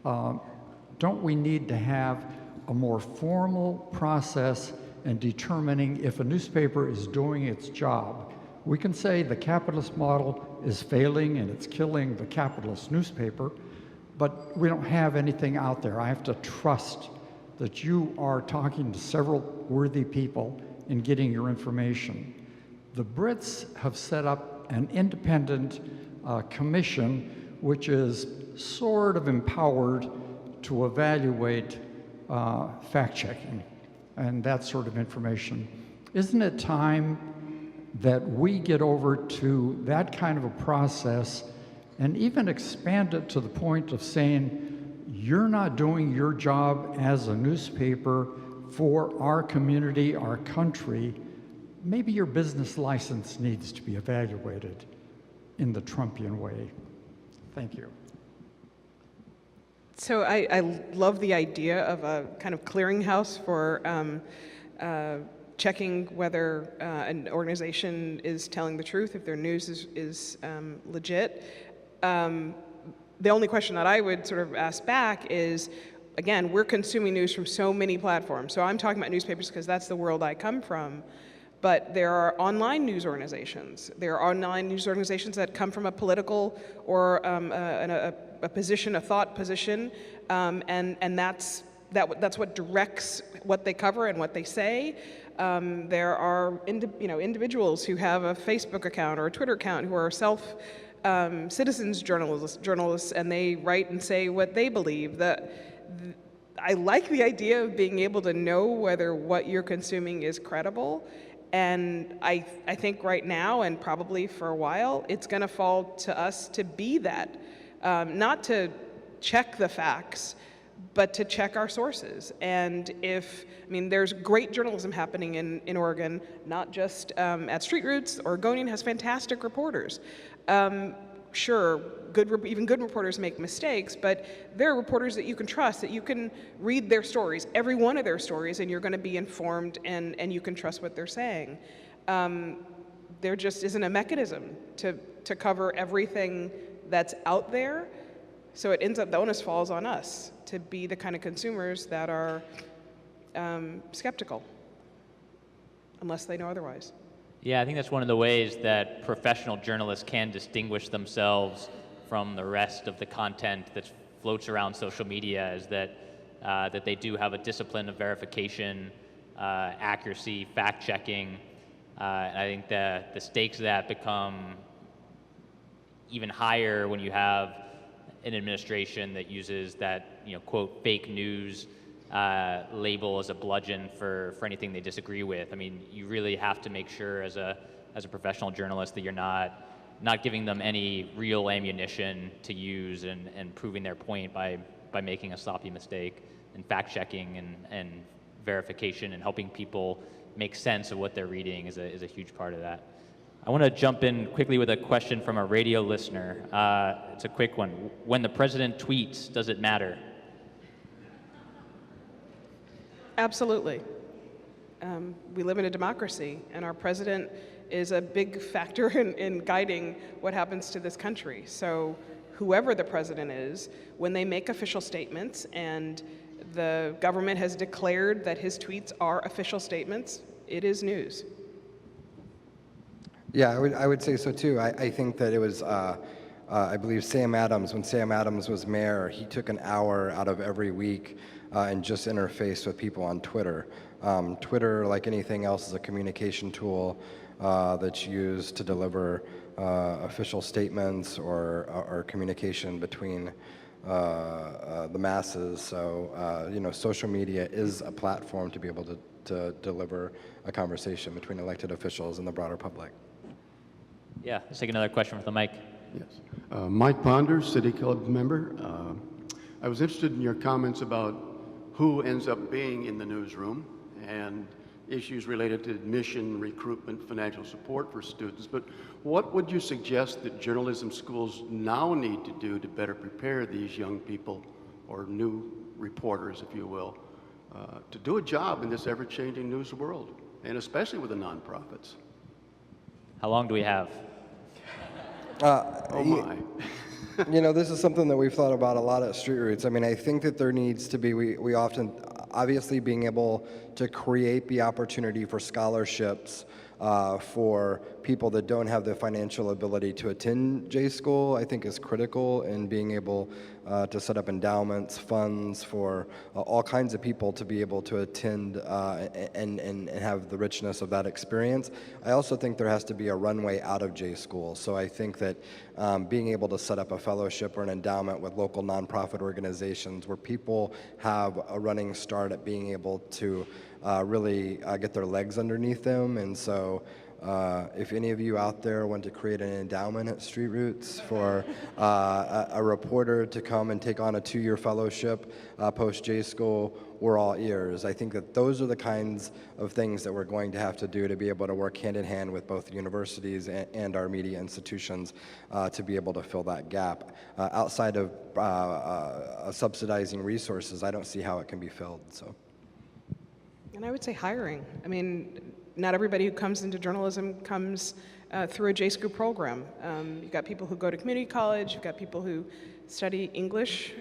don't we need to have a more formal process in determining if a newspaper is doing its job? We can say the capitalist model is failing and it's killing the capitalist newspaper, but we don't have anything out there. I have to trust that you are talking to several worthy people in getting your information. The Brits have set up an independent commission which is sort of empowered to evaluate fact-checking and that sort of information. Isn't it time that we get over to that kind of a process and even expand it to the point of saying, you're not doing your job as a newspaper for our community, our country, maybe your business license needs to be evaluated in the Trumpian way. Thank you. So I love the idea of a kind of clearinghouse for checking whether an organization is telling the truth, if their news is legit. The only question that I would sort of ask back is, again, we're consuming news from so many platforms. So I'm talking about newspapers because that's the world I come from. But there are online news organizations. There are online news organizations that come from a political or a position, a thought position, and that's what directs what they cover and what they say. There are individuals who have a Facebook account or a Twitter account who are citizens journalists, and they write and say what they believe. I like the idea of being able to know whether what you're consuming is credible. And I think right now, and probably for a while, it's going to fall to us to be that. Not to check the facts, but to check our sources. And there's great journalism happening in Oregon, not just at Street Roots. Oregonian has fantastic reporters. Sure, even good reporters make mistakes, but there are reporters that you can trust, that you can read their stories, every one of their stories, and you're going to be informed, and you can trust what they're saying. There just isn't a mechanism to cover everything that's out there, so it ends up, the onus falls on us to be the kind of consumers that are skeptical, unless they know otherwise. Yeah, I think that's one of the ways that professional journalists can distinguish themselves from the rest of the content that floats around social media, is that that they do have a discipline of verification, accuracy, fact-checking. And I think that the stakes of that become even higher when you have an administration that uses that, quote, fake news label as a bludgeon for anything they disagree with. I mean, you really have to make sure as a professional journalist that you're not giving them any real ammunition to use and proving their point by making a sloppy mistake. And fact-checking and verification and helping people make sense of what they're reading is a huge part of that. I want to jump in quickly with a question from a radio listener. It's a quick one. When the president tweets, does it matter? Absolutely. We live in a democracy, and our president is a big factor in guiding what happens to this country. So whoever the president is, when they make official statements, and the government has declared that his tweets are official statements, it is news. Yeah, I would say so too. I think that it was, I believe Sam Adams, when Sam Adams was mayor, he took an hour out of every week and just interfaced with people on Twitter. Twitter, like anything else, is a communication tool that's used to deliver official statements or communication between the masses. So, social media is a platform to be able to deliver a conversation between elected officials and the broader public. Yeah, let's take another question from the mic. Yes. Mike Ponder, City Club member. I was interested in your comments about who ends up being in the newsroom and issues related to admission, recruitment, financial support for students. But what would you suggest that journalism schools now need to do to better prepare these young people, or new reporters, if you will, to do a job in this ever-changing news world, and especially with the nonprofits? How long do we have? Oh my. This is something that we've thought about a lot at Street Roots. I mean, I think that there needs to be, we often, obviously being able to create the opportunity for scholarships for people that don't have the financial ability to attend J School, I think is critical in being able to set up endowments, funds for all kinds of people to be able to attend and have the richness of that experience. I also think there has to be a runway out of J School. So I think that being able to set up a fellowship or an endowment with local nonprofit organizations where people have a running start at being able to really get their legs underneath them. And so if any of you out there want to create an endowment at Street Roots for a reporter to come and take on a 2-year fellowship post J School, we're all ears. I think that those are the kinds of things that we're going to have to do to be able to work hand in hand with both universities and our media institutions to be able to fill that gap. Outside of subsidizing resources, I don't see how it can be filled. So. And I would say hiring. I mean, not everybody who comes into journalism comes through a J School program. You've got people who go to community college, you've got people who study English,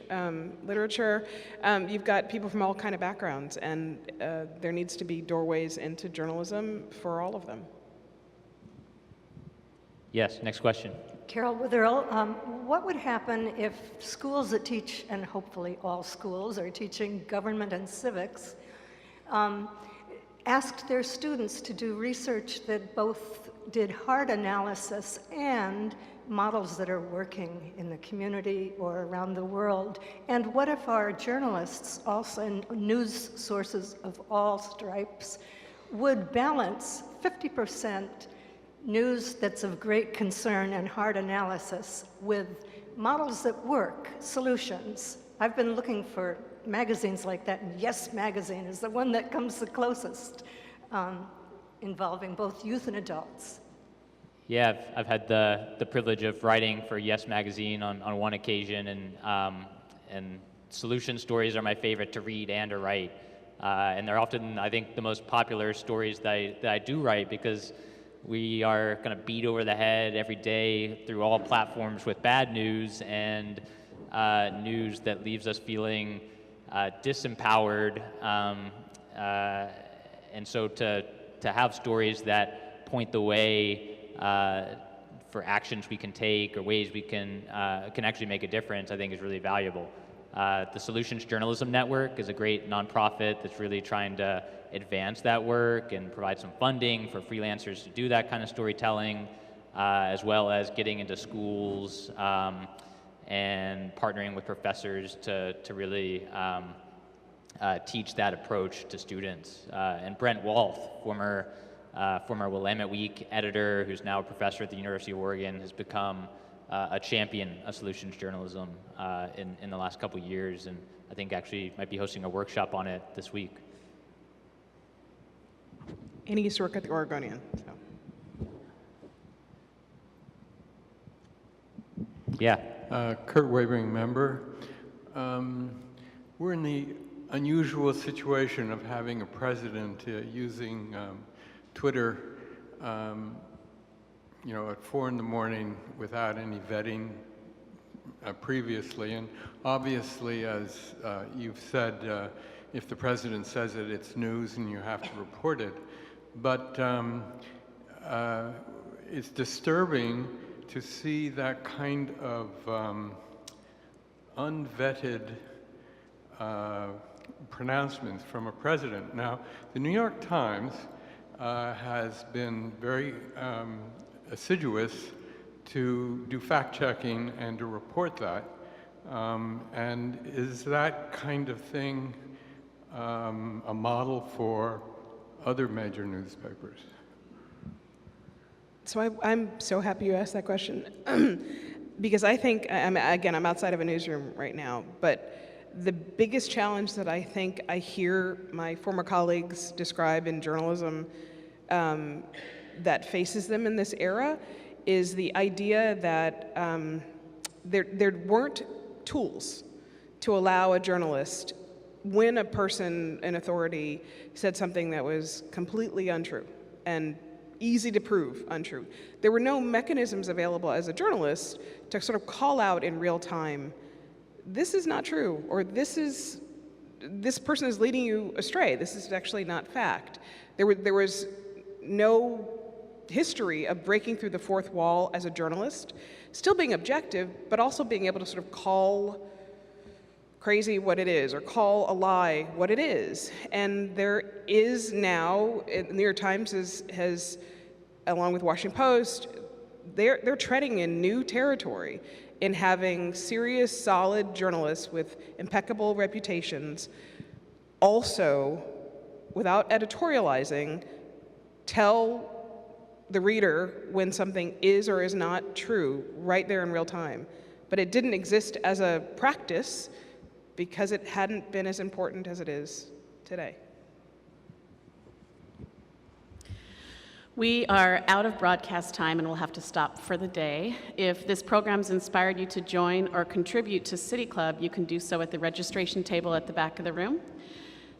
literature, you've got people from all kind of backgrounds, and there needs to be doorways into journalism for all of them. Yes, next question. Carol Witherell, what would happen if schools that teach, and hopefully all schools are teaching government and civics, asked their students to do research that both did hard analysis and models that are working in the community or around the world? And what if our journalists, also and news sources of all stripes, would balance 50% news that's of great concern and hard analysis with models that work, solutions? I've been looking for magazines like that, and Yes Magazine is the one that comes the closest, involving both youth and adults. Yeah, I've had the privilege of writing for Yes Magazine on one occasion, and solution stories are my favorite to read and to write. And they're often, I think, the most popular stories that I do write, because we are kind of beat over the head every day through all platforms with bad news and news that leaves us feeling disempowered. And so to have stories that point the way for actions we can take or ways we can actually make a difference, I think is really valuable. The Solutions Journalism Network is a great nonprofit that's really trying to advance that work and provide some funding for freelancers to do that kind of storytelling, as well as getting into schools and partnering with professors to really teach that approach to students. And Brent Wolf, former Willamette Week editor, who's now a professor at the University of Oregon, has become a champion of solutions journalism in the last couple of years, and I think actually might be hosting a workshop on it this week. And he used to work at the Oregonian. So. Yeah. Kurt Wavering, member. We're in the unusual situation of having a president using Twitter, at 4 in the morning without any vetting previously. And obviously, as you've said, if the president says it, it's news and you have to report it. But it's disturbing to see that kind of unvetted pronouncements from a president. Now, the New York Times has been very assiduous to do fact-checking and to report that. And is that kind of thing a model for other major newspapers? So I'm so happy you asked that question, because I think, I'm outside of a newsroom right now, but the biggest challenge that I think I hear my former colleagues describe in journalism that faces them in this era is the idea that there weren't tools to allow a journalist, when a person in authority said something that was completely untrue and easy to prove untrue, there were no mechanisms available as a journalist to sort of call out in real time, this is not true, or this person is leading you astray, this is actually not fact. There was no history of breaking through the fourth wall as a journalist, still being objective, but also being able to sort of call crazy what it is, or call a lie what it is. And there is now, the New York Times has, along with Washington Post, they're treading in new territory in having serious, solid journalists with impeccable reputations also, without editorializing, tell the reader when something is or is not true right there in real time. But it didn't exist as a practice because it hadn't been as important as it is today. We are out of broadcast time and we'll have to stop for the day. If this program's inspired you to join or contribute to City Club, you can do so at the registration table at the back of the room.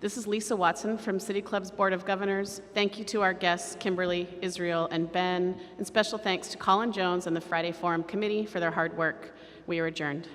This is Lisa Watson from City Club's Board of Governors. Thank you to our guests, Kimberly, Israel, and Ben, and special thanks to Colin Jones and the Friday Forum Committee for their hard work. We are adjourned.